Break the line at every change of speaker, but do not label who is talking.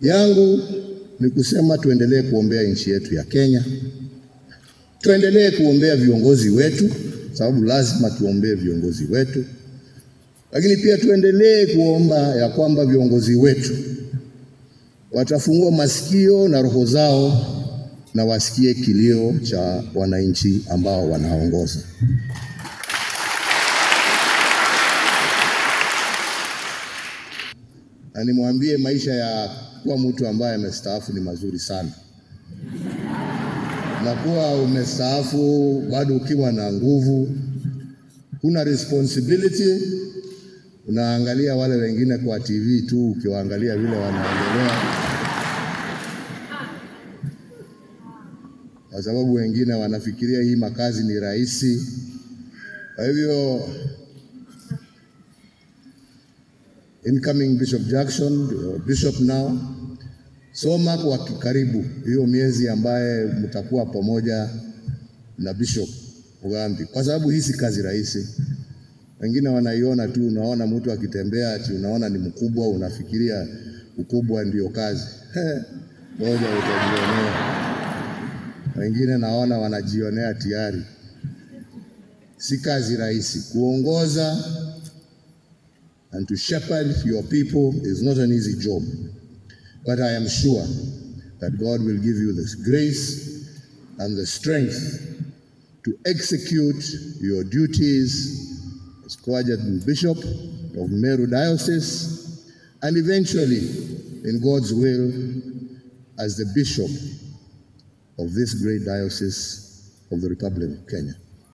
yangu ni kusema tuendelee kuombea nchi yetu ya Kenya. Tuendelee kuombea viongozi wetu, sababu lazima tuombee viongozi wetu. Lakini pia tuendelee kuomba ya kwamba viongozi wetu watafungua masikio na roho zao na wasikie kilio cha wananchi ambao wanaongoza. Na nimwambie maisha ya kuwa mtu ambaye amestaafu ni mazuri sana. Na kuwa umestaafu bado ukiwa na nguvu, kuna responsibility. Unaangalia wale wengine kwa TV tu, ukiwaangalia vile wanaendelea, kwa sababu wengine wanafikiria hii makazi ni rahisi. Kwa hivyo incoming Bishop Jackson, Bishop now, soma kwa karibu hiyo miezi ambaye mtakuwa pamoja na Bishop Mugambi, kwa sababu hii si kazi rahisi. Wengine wanaiona tu, unaona mtu akitembea ati unaona ni mkubwa, unafikiria ukubwa ndio kazi. Ngoja utajionea. Wengine naona wanajionea tayari. Si kazi rahisi. Kuongoza and to shepherd your people is not an easy job. But I am sure that God will give you the grace and the strength to execute your duties as Coadjutant Bishop of Meru Diocese, and eventually, in God's will, as the Bishop of this great diocese of the Republic of Kenya.